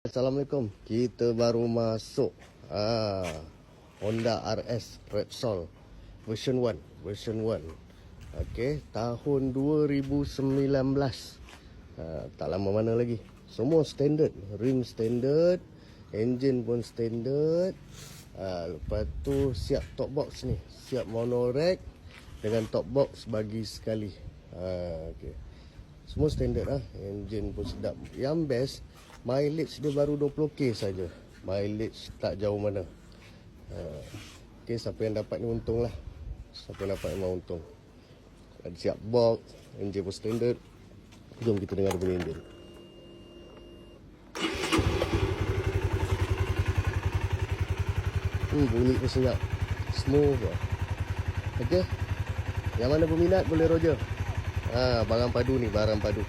Assalamualaikum. Kita baru masuk Honda RS Repsol version 1. Okey, tahun 2019. Tak lama mana lagi. Semua standard, rim standard, engine pun standard. Lepas tu siap top box ni, siap monorack dengan top box bagi sekali. Okey. Semua standard lah. Engine pun sedap. Yang best, mileage dia baru 20k saja. Mileage tak jauh mana. Okey, siapa yang dapat ni untung lah. Siapa yang dapat memang untung. Ada siap box, engine pun standard. Jom kita dengar bunyi engine. Bunyi pun senyap, smooth lah. Okey, yang mana berminat boleh roger. Barang padu ni, barang padu.